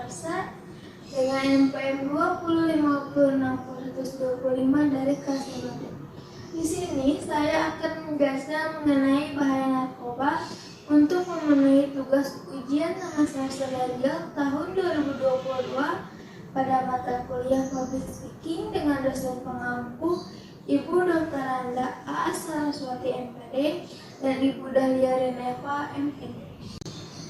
kadaluarsa dengan NPM 20506125 dari kelas 5. Di sini saya akan menjelaskan mengenai bahaya narkoba untuk memenuhi tugas ujian semester ganjil tahun 2022 pada mata kuliah Public Speaking dengan dosen pengampu Ibu Dr. Anda A. Saraswati MPD dan Ibu Dahlia Reneva MPD.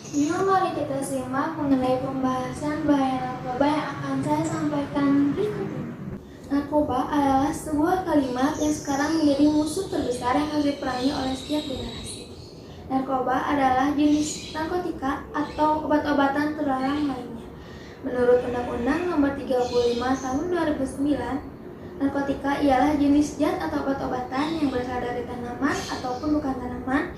Yuk mari kita simak mengenai pembahasan bahaya narkoba yang akan saya sampaikan berikut ini. Narkoba adalah sebuah kalimat yang sekarang menjadi musuh terbesar yang harus diperangi oleh setiap generasi. Narkoba adalah jenis narkotika atau obat-obatan terlarang lainnya. Menurut Undang-Undang Nomor 35 Tahun 2009, narkotika ialah jenis zat atau obat-obatan yang berasal dari tanaman ataupun bukan tanaman,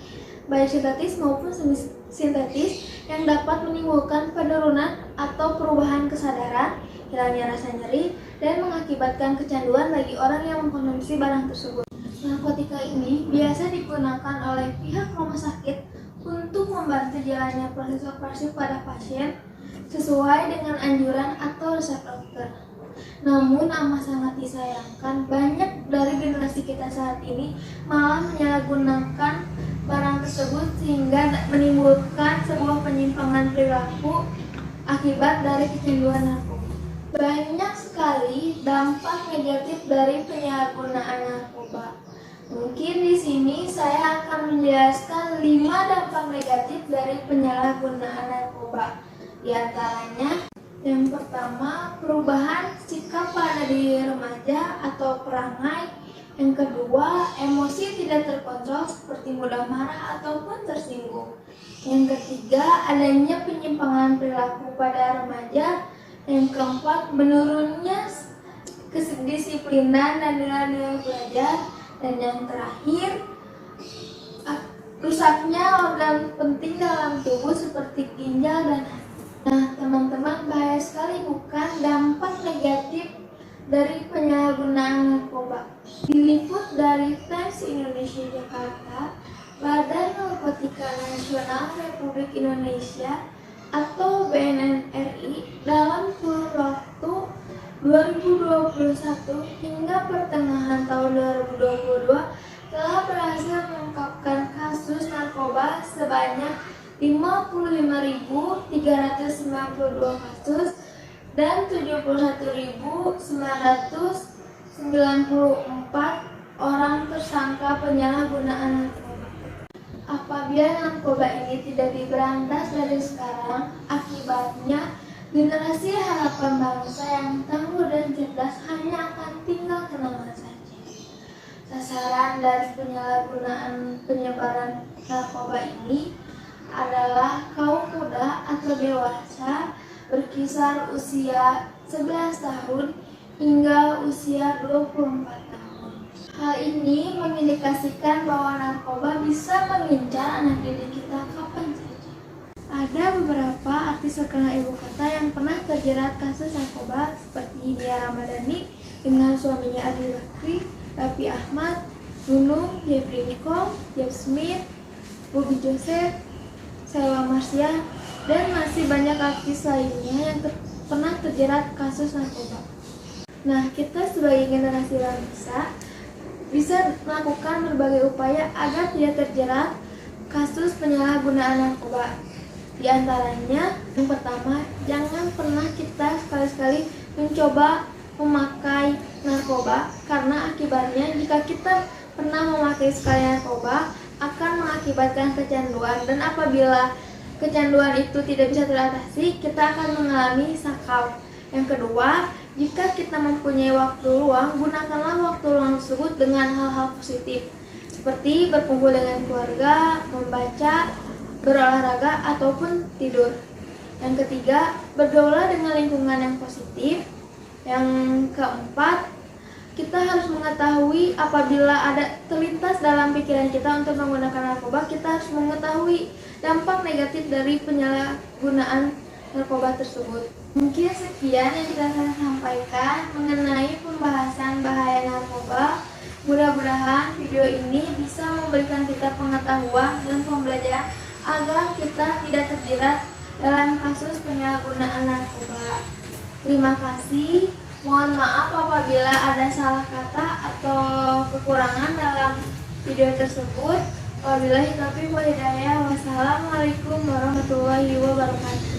baik sintetis maupun semi-sintetis, yang dapat menimbulkan penurunan atau perubahan kesadaran, hilangnya rasa nyeri, dan mengakibatkan kecanduan bagi orang yang mengkonsumsi barang tersebut. Narkotika ini biasa digunakan oleh pihak rumah sakit untuk membantu jalannya proses operasi pada pasien sesuai dengan anjuran atau resep dokter. Namun amat sangat disayangkan, banyak dari generasi kita saat ini malah menyalahgunakan barang tersebut sehingga menimbulkan sebuah penyimpangan perilaku akibat dari kecanduan narkoba. Banyak sekali dampak negatif dari penyalahgunaan narkoba. Mungkin di sini saya akan menjelaskan 5 dampak negatif dari penyalahgunaan narkoba. Di antaranya, yang pertama, perubahan sikap pada diri remaja atau perangai. Yang kedua, emosi tidak terkontrol seperti mudah marah ataupun tersinggung. Yang ketiga, adanya penyimpangan perilaku pada remaja. Yang keempat, menurunnya kedisiplinan dan nilai-nilai belajar. Dan yang terakhir, rusaknya organ penting dalam tubuh seperti ginjal dan hati. Nah, teman-teman, bahaya sekali bukan dampak negatif dari penyalahgunaan narkoba. Diliput dari Times Indonesia Jakarta, Badan Narkotika Nasional Republik Indonesia atau BNNRI dalam kurun waktu 2021 hingga pertengahan tahun 2022 telah berhasil mengungkapkan kasus narkoba sebanyak 55.392 kasus dan 71.994 orang tersangka penyalahgunaan narkoba. Apabila narkoba ini tidak diberantas dari sekarang, akibatnya generasi harapan bangsa yang tangguh dan cerdas hanya akan tinggal kenangan saja. Sasaran dari penyalahgunaan penyebaran narkoba ini adalah kaum muda atau dewasa berkisar usia 11 tahun hingga usia 24 tahun. Hal ini mengindikasikan bahwa narkoba bisa mengincar anak didik kita kapan saja. Ada beberapa artis terkenal ibu kota yang pernah terjerat kasus narkoba seperti Nia Ramadhani dengan suaminya Adi Bakri, Raffi Ahmad, Nunung, Jeffrey Nicole, Jeff Smith, Bobby Joseph, Selwa Marsya, dan masih banyak artis lainnya yang pernah terjerat kasus narkoba. Nah, kita sebagai generasi bangsa bisa melakukan berbagai upaya agar tidak terjerat kasus penyalahgunaan narkoba. Di antaranya, yang pertama, jangan pernah kita sekali-sekali mencoba memakai narkoba, karena akibatnya jika kita pernah memakai sekali narkoba akan mengakibatkan kecanduan, dan apabila kecanduan itu tidak bisa teratasi, kita akan mengalami sakau. Yang kedua, jika kita mempunyai waktu luang, gunakanlah waktu luang tersebut dengan hal-hal positif seperti berkumpul dengan keluarga, membaca, berolahraga, ataupun tidur. Yang ketiga, bergaullah dengan lingkungan yang positif. Yang keempat, kita harus mengetahui apabila ada terlintas dalam pikiran kita untuk menggunakan narkoba, kita harus mengetahui dampak negatif dari penyalahgunaan narkoba tersebut. Mungkin sekian yang bisa saya sampaikan mengenai pembahasan bahaya narkoba. Mudah-mudahan video ini bisa memberikan kita pengetahuan dan pembelajaran agar kita tidak terjerat dalam kasus penyalahgunaan narkoba. Terima kasih. Mohon maaf apabila ada salah kata atau kekurangan dalam video tersebut. Wabillahi taufiq wal hidayah. Wassalamualaikum warahmatullahi wabarakatuh.